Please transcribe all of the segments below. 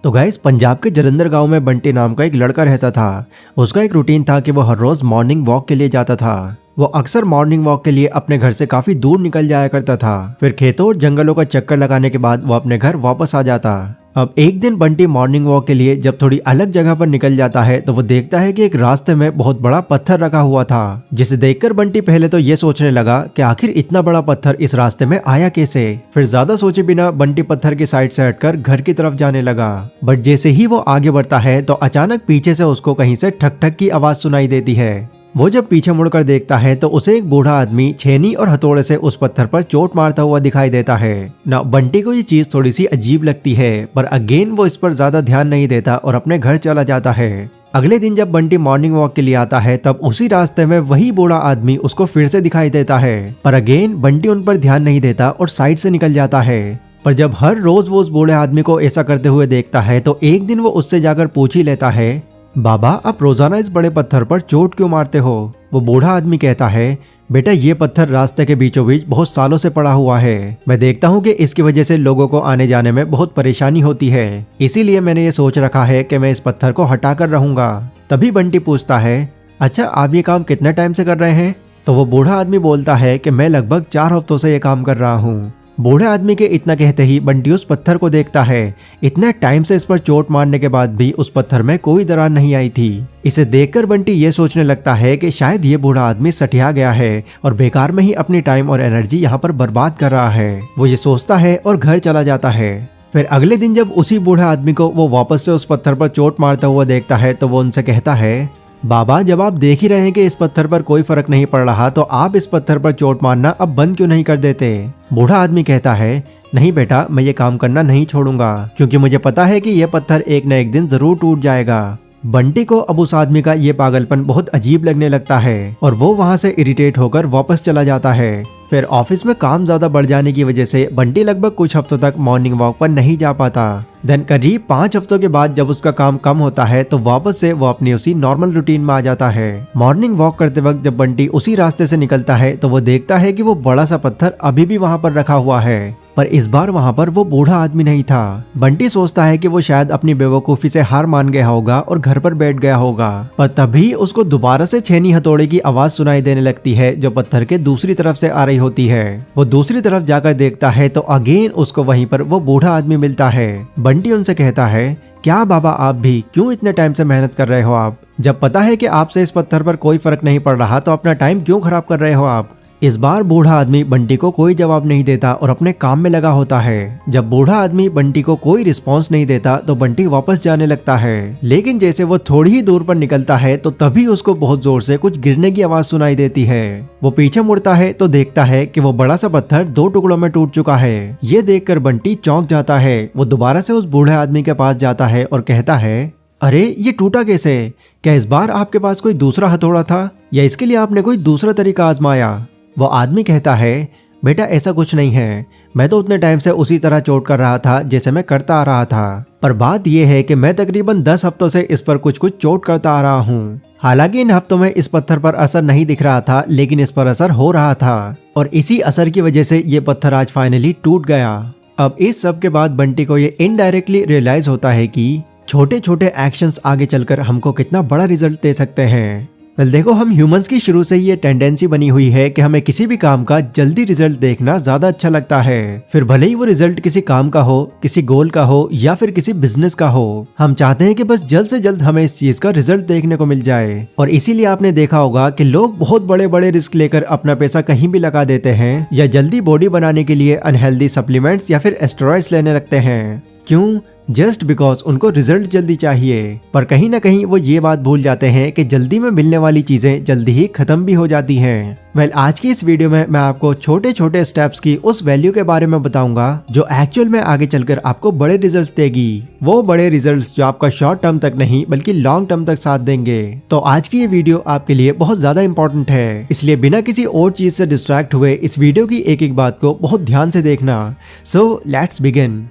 तो गाइस, पंजाब के जलंधर गांव में बंटी नाम का एक लड़का रहता था। उसका एक रूटीन था कि वो हर रोज मॉर्निंग वॉक के लिए जाता था। वो अक्सर मॉर्निंग वॉक के लिए अपने घर से काफी दूर निकल जाया करता था। फिर खेतों और जंगलों का चक्कर लगाने के बाद वो अपने घर वापस आ जाता। अब एक दिन बंटी मॉर्निंग वॉक के लिए जब थोड़ी अलग जगह पर निकल जाता है तो वो देखता है कि एक रास्ते में बहुत बड़ा पत्थर रखा हुआ था, जिसे देखकर बंटी पहले तो ये सोचने लगा कि आखिर इतना बड़ा पत्थर इस रास्ते में आया कैसे। फिर ज्यादा सोचे बिना बंटी पत्थर की साइड से हटकर घर की तरफ जाने लगा। बट जैसे ही वो आगे बढ़ता है तो अचानक पीछे से उसको कहीं से ठक ठक की आवाज सुनाई देती है। वो जब पीछे मुड़कर देखता है तो उसे एक बूढ़ा आदमी छेनी और हथौड़े से उस पत्थर पर चोट मारता हुआ दिखाई देता है ना। बंटी को ये चीज थोड़ी सी अजीब लगती है, पर अगेन वो इस पर ज्यादा ध्यान नहीं देता और अपने घर चला जाता है। अगले दिन जब बंटी मॉर्निंग वॉक के लिए आता है तब उसी रास्ते में वही बूढ़ा आदमी उसको फिर से दिखाई देता है, पर अगेन बंटी उन पर ध्यान नहीं देता और साइड से निकल जाता है। पर जब हर रोज वो उस बूढ़े आदमी को ऐसा करते हुए देखता है तो एक दिन वो उससे जाकर पूछ ही लेता है, बाबा आप रोजाना इस बड़े पत्थर पर चोट क्यों मारते हो? वो बूढ़ा आदमी कहता है, बेटा ये पत्थर रास्ते के बीचों बीच बहुत सालों से पड़ा हुआ है। मैं देखता हूँ कि इसकी वजह से लोगों को आने जाने में बहुत परेशानी होती है, इसीलिए मैंने ये सोच रखा है कि मैं इस पत्थर को हटा कर रहूंगा। तभी बंटी पूछता है, अच्छा आप ये काम कितने टाइम से कर रहे हैं? तो वो बूढ़ा आदमी बोलता है कि मैं लगभग 4 हफ्तों से ये काम कर रहा हूँ। बूढ़े आदमी के इतना कहते ही बंटी उस पत्थर को देखता है। इतने टाइम से इस पर चोट मारने के बाद भी उस पत्थर में कोई दरार नहीं आई थी। इसे देखकर बंटी ये सोचने लगता है कि शायद ये बूढ़ा आदमी सठिया गया है और बेकार में ही अपनी टाइम और एनर्जी यहाँ पर बर्बाद कर रहा है। वो ये सोचता है और घर चला जाता है। फिर अगले दिन जब उसी बूढ़े आदमी को वो वापस से उस पत्थर पर चोट मारता हुआ देखता है तो वो उनसे कहता है, बाबा जब आप देख ही रहे हैं कि इस पत्थर पर कोई फर्क नहीं पड़ रहा तो आप इस पत्थर पर चोट मारना अब बंद क्यों नहीं कर देते? बूढ़ा आदमी कहता है, नहीं बेटा मैं ये काम करना नहीं छोड़ूंगा, क्योंकि मुझे पता है कि यह पत्थर एक न एक दिन जरूर टूट जाएगा। बंटी को अब उस आदमी का ये पागलपन बहुत अजीब लगने लगता है और वो वहां से इरिटेट होकर वापस चला जाता है। फिर ऑफिस में काम ज्यादा बढ़ जाने की वजह से बंटी लगभग कुछ हफ्तों तक मॉर्निंग वॉक पर नहीं जा पाता। देन करीब 5 हफ्तों के बाद जब उसका काम कम होता है तो वापस से वो अपनी उसी नॉर्मल रूटीन में आ जाता है। मॉर्निंग वॉक करते वक्त जब बंटी उसी रास्ते से निकलता है तो वो देखता है कि वो बड़ा सा पत्थर अभी भी वहां पर रखा हुआ है, पर इस बार वहां पर वो बूढ़ा आदमी नहीं था। बंटी सोचता है कि वो शायद अपनी बेवकूफी से हार मान गया होगा और घर पर बैठ गया होगा, पर तभी उसको दोबारा से छेनी हथौड़े की आवाज सुनाई देने लगती है जो पत्थर के दूसरी तरफ से आ रही होती है। वो दूसरी तरफ जाकर देखता है तो अगेन उसको वहीं पर वो बूढ़ा आदमी मिलता है। बंटी उनसे कहता है, क्या बाबा आप भी क्यों इतने टाइम से मेहनत कर रहे हो? आप जब पता है कि आपसे इस पत्थर पर कोई फर्क नहीं पड़ रहा तो अपना टाइम क्यों खराब कर रहे हो आप? इस बार बूढ़ा आदमी बंटी को कोई जवाब नहीं देता और अपने काम में लगा होता है। जब बूढ़ा आदमी बंटी को कोई रिस्पॉन्स नहीं देता तो बंटी वापस जाने लगता है, लेकिन जैसे वो थोड़ी ही दूर पर निकलता है तो तभी उसको बहुत जोर से कुछ गिरने की आवाज सुनाई देती है। वो पीछे मुड़ता है तो देखता है कि वो बड़ा सा पत्थर 2 टुकड़ों में टूट चुका है। ये देखकर बंटी चौंक जाता है। वो दोबारा से उस बूढ़े आदमी के पास जाता है और कहता है, अरे ये टूटा कैसे? क्या इस बार आपके पास कोई दूसरा हथौड़ा था या इसके लिए आपने कोई दूसरा तरीका आजमाया? वो आदमी कहता है, बेटा ऐसा कुछ नहीं है, मैं तो उतने टाइम से उसी तरह चोट कर रहा था जैसे मैं करता आ रहा था, पर बात यह है कि मैं तकरीबन 10 हफ्तों से इस पर कुछ चोट करता आ रहा हूँ। हालांकि इन हफ्तों में इस पत्थर पर असर नहीं दिख रहा था, लेकिन इस पर असर हो रहा था और इसी असर की वजह से ये पत्थर आज फाइनली टूट गया। अब इस सब के बाद बंटी को ये इनडायरेक्टली रियलाइज होता है कि छोटे छोटे एक्शंस आगे चलकर हमको कितना बड़ा रिजल्ट दे सकते हैं। देखो, हम ह्यूमंस की शुरू से ये टेंडेंसी बनी हुई है कि हमें किसी भी काम का जल्दी रिजल्ट देखना ज्यादा अच्छा लगता है। फिर भले ही वो रिजल्ट किसी काम का हो, किसी गोल का हो या फिर किसी बिजनेस का हो, हम चाहते हैं कि बस जल्द से जल्द हमें इस चीज का रिजल्ट देखने को मिल जाए। और इसीलिए आपने देखा होगा कि लोग बहुत बड़े बड़े रिस्क लेकर अपना पैसा कहीं भी लगा देते हैं या जल्दी बॉडी बनाने के लिए अनहेल्दी सप्लीमेंट्स या फिर एस्टेरॉइड्स लेने लगते हैं। क्यों? जस्ट बिकॉज उनको रिजल्ट जल्दी चाहिए। पर कहीं ना कहीं वो ये बात भूल जाते हैं कि जल्दी में मिलने वाली चीजें जल्दी ही खत्म भी हो जाती हैं। आज की इस वीडियो में मैं आपको छोटे छोटे स्टेप्स की उस वैल्यू के बारे में बताऊंगा जो एक्चुअल में आगे चलकर आपको बड़े रिजल्ट देगी। वो बड़े रिजल्ट जो आपका शॉर्ट टर्म तक नहीं बल्कि लॉन्ग टर्म तक साथ देंगे। तो आज की ये वीडियो आपके लिए बहुत ज्यादा इंपॉर्टेंट है, इसलिए बिना किसी और चीज से डिस्ट्रैक्ट हुए इस वीडियो की एक एक बात को बहुत ध्यान से देखना। So let's begin.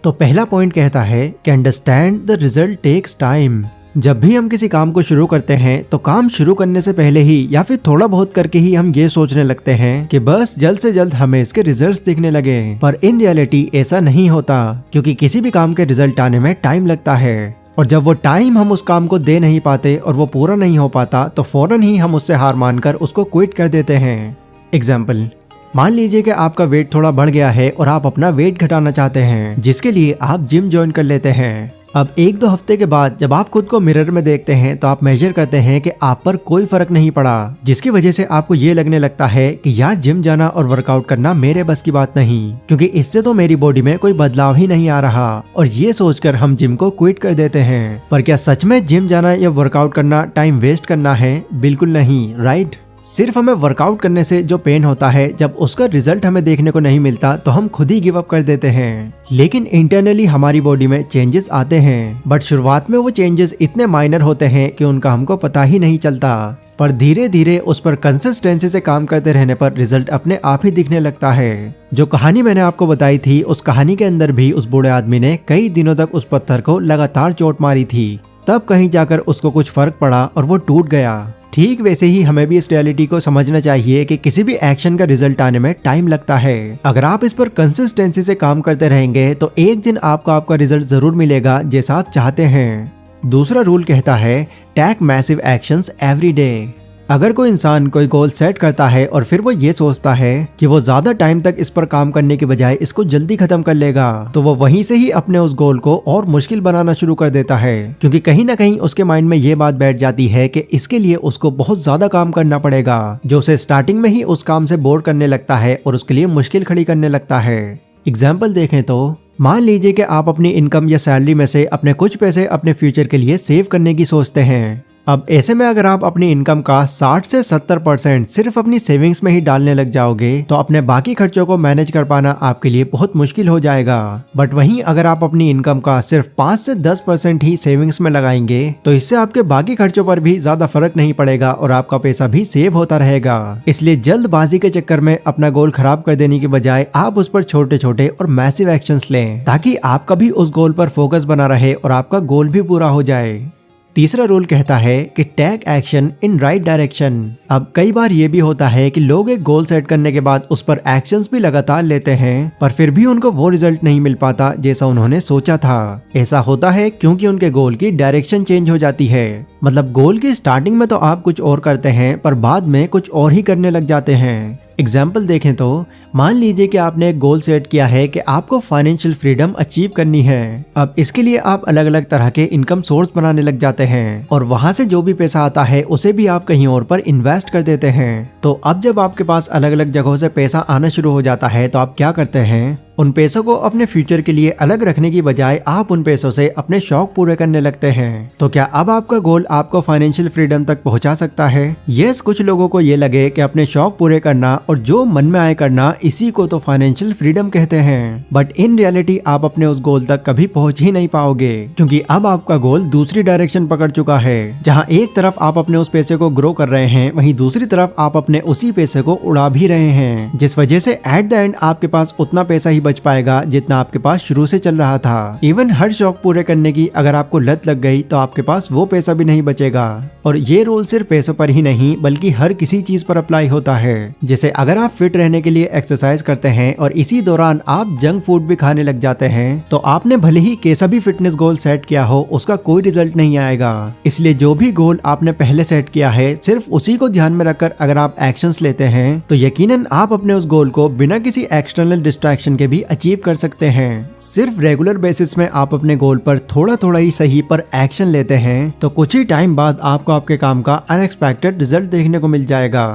तो पहला पॉइंट कहता है कि understand the result takes time. जब भी हम किसी काम को शुरू करते हैं तो काम शुरू करने से पहले ही या फिर थोड़ा बहुत करके ही हम ये सोचने लगते हैं कि बस जल्द से जल्द हमें इसके रिजल्ट्स दिखने लगे। पर इन रियलिटी ऐसा नहीं होता, क्योंकि किसी भी काम के रिजल्ट आने में टाइम लगता है और जब वो टाइम हम उस काम को दे नहीं पाते और वो पूरा नहीं हो पाता तो फौरन ही हम उससे हार मानकर उसको क्विट कर देते हैं। एग्जाम्पल, मान लीजिए कि आपका वेट थोड़ा बढ़ गया है और आप अपना वेट घटाना चाहते हैं, जिसके लिए आप जिम ज्वाइन कर लेते हैं। अब 1-2 हफ्ते के बाद जब आप खुद को मिरर में देखते हैं तो आप मेजर करते हैं कि आप पर कोई फर्क नहीं पड़ा, जिसकी वजह से आपको ये लगने लगता है कि यार जिम जाना और वर्कआउट करना मेरे बस की बात नहीं, क्योंकि इससे तो मेरी बॉडी में कोई बदलाव ही नहीं आ रहा, और ये सोचकर हम जिम को क्विट कर देते हैं। पर क्या सच में जिम जाना या वर्कआउट करना टाइम वेस्ट करना है? बिल्कुल नहीं, राइट। सिर्फ हमें वर्कआउट करने से जो पेन होता है, जब उसका रिजल्ट हमें देखने को नहीं मिलता तो हम खुद ही गिव अप कर देते हैं। लेकिन इंटरनली हमारी बॉडी में चेंजेस आते हैं, बट शुरुआत में वो चेंजेस इतने माइनर होते हैं कि उनका हमको पता ही नहीं चलता। पर धीरे धीरे उस पर कंसिस्टेंसी से काम करते रहने पर रिजल्ट अपने आप ही दिखने लगता है। जो कहानी मैंने आपको बताई थी, उस कहानी के अंदर भी उस बूढ़े आदमी ने कई दिनों तक उस पत्थर को लगातार चोट मारी थी, तब कहीं जाकर उसको कुछ फर्क पड़ा और वो टूट गया। ठीक वैसे ही हमें भी इस रियलिटी को समझना चाहिए कि किसी भी एक्शन का रिजल्ट आने में टाइम लगता है। अगर आप इस पर कंसिस्टेंसी से काम करते रहेंगे तो एक दिन आपको आपका रिजल्ट जरूर मिलेगा जैसा आप चाहते हैं। दूसरा रूल कहता है, take massive actions every day. अगर कोई इंसान कोई गोल सेट करता है और फिर वो ये सोचता है कि वो ज्यादा टाइम तक इस पर काम करने के बजाय इसको जल्दी खत्म कर लेगा, तो वो वहीं से ही अपने उस गोल को और मुश्किल बनाना शुरू कर देता है, क्योंकि कहीं ना कहीं उसके माइंड में ये बात बैठ जाती है कि इसके लिए उसको बहुत ज्यादा काम करना पड़ेगा, जो उसे स्टार्टिंग में ही उस काम से बोर करने लगता है और उसके लिए मुश्किल खड़ी करने लगता है। एग्जाम्पल देखें तो मान लीजिए कि आप अपनी इनकम या सैलरी में से अपने कुछ पैसे अपने फ्यूचर के लिए सेव करने की सोचते हैं। अब ऐसे में अगर आप अपनी इनकम का 60 से 70% सिर्फ अपनी सेविंग्स में ही डालने लग जाओगे तो अपने बाकी खर्चों को मैनेज कर पाना आपके लिए बहुत मुश्किल हो जाएगा। बट वहीं अगर आप अपनी इनकम का सिर्फ 5 से 10% ही सेविंग्स में लगाएंगे तो इससे आपके बाकी खर्चों पर भी ज्यादा फर्क नहीं पड़ेगा और आपका पैसा भी सेव होता रहेगा। इसलिए जल्दबाजी के चक्कर में अपना गोल खराब कर देने की बजाय आप उस पर छोटे छोटे और मैसिव एक्शंस लें, ताकि आपका भी उस गोल पर फोकस बना रहे और आपका गोल भी पूरा हो जाए। तीसरा रूल कहता है कि take action in right direction. अब कई बार ये भी होता है कि लोग एक गोल सेट करने के बाद उस पर एक्शंस भी लगातार लेते हैं, पर फिर भी उनको वो रिजल्ट नहीं मिल पाता जैसा उन्होंने सोचा था। ऐसा होता है क्योंकि उनके गोल की डायरेक्शन चेंज हो जाती है। मतलब गोल की स्टार्टिंग में तो आप कुछ और करते हैं, पर बाद में कुछ और ही करने लग जाते हैं। एग्जाम्पल देखें तो मान लीजिए कि आपने एक गोल सेट किया है कि आपको फाइनेंशियल फ्रीडम अचीव करनी है। अब इसके लिए आप अलग अलग तरह के इनकम सोर्स बनाने लग जाते हैं और वहां से जो भी पैसा आता है उसे भी आप कहीं और पर इन्वेस्ट कर देते हैं। तो अब जब आपके पास अलग अलग जगहों से पैसा आना शुरू हो जाता है तो आप क्या करते हैं, उन पैसों को अपने फ्यूचर के लिए अलग रखने की बजाय आप उन पैसों से अपने शौक पूरे करने लगते हैं। तो क्या अब आपका गोल आपको फाइनेंशियल फ्रीडम तक पहुंचा सकता है? यस, कुछ लोगों को ये लगे कि अपने शौक पूरे करना और जो मन में आए करना, इसी को तो फाइनेंशियल फ्रीडम कहते हैं। बट इन रियलिटी आप अपने उस गोल तक कभी पहुंच ही नहीं पाओगे, क्योंकि अब आपका गोल दूसरी डायरेक्शन पकड़ चुका है। जहाँ एक तरफ आप अपने उस पैसे को ग्रो कर रहे हैं, वहीं दूसरी तरफ आप अपने उसी पैसे को उड़ा भी रहे हैं, जिस वजह से एट द एंड आपके पास उतना पैसा ही बच पाएगा जितना आपके पास शुरू से चल रहा था। इवन हर शौक पूरे करने की अगर आपको लत लग गई तो आपके पास वो पैसा भी नहीं बचेगा। और ये रूल सिर्फ पैसों पर ही नहीं बल्कि हर किसी चीज पर अप्लाई होता है। जैसे अगर आप फिट रहने के लिए एक्सरसाइज करते हैं और इसी दौरान आप जंक फूड भी खाने लग जाते हैं, तो आपने भले ही कैसा भी फिटनेस गोल सेट किया हो, उसका कोई रिजल्ट नहीं आएगा। इसलिए जो भी गोल आपने पहले सेट किया है, सिर्फ उसी को ध्यान में रखकर अगर आप एक्शंस लेते हैं तो यकीनन आप अपने उस गोल को बिना किसी एक्सटर्नल डिस्ट्रैक्शन के भी अचीव कर सकते हैं। सिर्फ रेगुलर बेसिस में आप अपने गोल पर थोड़ा थोड़ा ही सही पर एक्शन लेते हैं तो कुछ ही टाइम बाद आपको आपके काम का अनएक्सपेक्टेड रिजल्ट देखने को मिल जाएगा।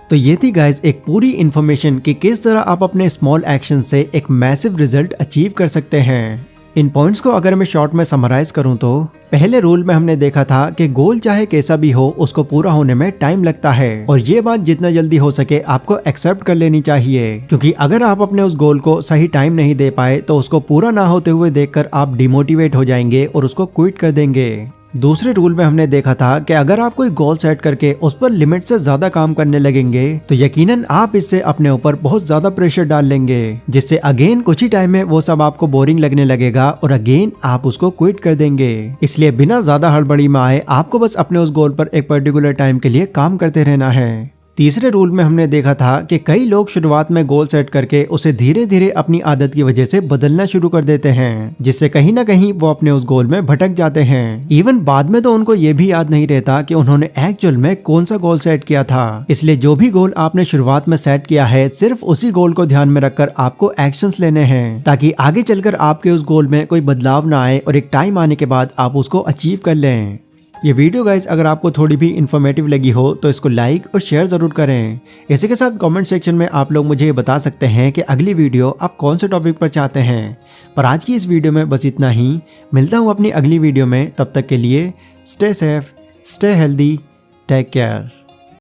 तो ये थी गाइज एक पूरी इन्फॉर्मेशन कि किस तरह आप अपने स्मॉल एक्शन से एक मैसिव रिजल्ट अचीव कर सकते हैं। इन पॉइंट्स को अगर मैं शॉर्ट में समराइज करूं तो पहले रूल में हमने देखा था कि गोल चाहे कैसा भी हो, उसको पूरा होने में टाइम लगता है और ये बात जितना जल्दी हो सके आपको एक्सेप्ट कर लेनी चाहिए, क्योंकि अगर आप अपने उस गोल को सही टाइम नहीं दे पाए तो उसको पूरा ना होते हुए देखकर आप डिमोटिवेट हो जाएंगे और उसको क्विट कर देंगे। दूसरे रूल में हमने देखा था कि अगर आप कोई गोल सेट करके उस पर लिमिट से ज्यादा काम करने लगेंगे तो यकीनन आप इससे अपने ऊपर बहुत ज्यादा प्रेशर डाल लेंगे, जिससे अगेन कुछ ही टाइम में वो सब आपको बोरिंग लगने लगेगा और अगेन आप उसको क्विट कर देंगे। इसलिए बिना ज्यादा हड़बड़ी में आए आपको बस अपने उस गोल पर एक पर्टिकुलर टाइम के लिए काम करते रहना है। तीसरे रूल में हमने देखा था कि कई लोग शुरुआत में गोल सेट करके उसे धीरे धीरे अपनी आदत की वजह से बदलना शुरू कर देते हैं, जिससे कहीं ना कहीं वो अपने उस गोल में भटक जाते हैं। इवन बाद में तो उनको ये भी याद नहीं रहता कि उन्होंने एक्चुअल में कौन सा गोल सेट किया था। इसलिए जो भी गोल आपने शुरुआत में सेट किया है सिर्फ उसी गोल को ध्यान में रखकर आपको एक्शंस लेने हैं, ताकि आगे चलकर आपके उस गोल में कोई बदलाव ना आए और एक टाइम आने के बाद आप उसको अचीव कर लें। ये वीडियो गाइस अगर आपको थोड़ी भी इन्फॉर्मेटिव लगी हो तो इसको लाइक और शेयर जरूर करें। इसी के साथ कमेंट सेक्शन में आप लोग मुझे बता सकते हैं कि अगली वीडियो आप कौन से टॉपिक पर चाहते हैं। पर आज की इस वीडियो में बस इतना ही। मिलता हूँ अपनी अगली वीडियो में, तब तक के लिए stay safe, stay healthy, take care.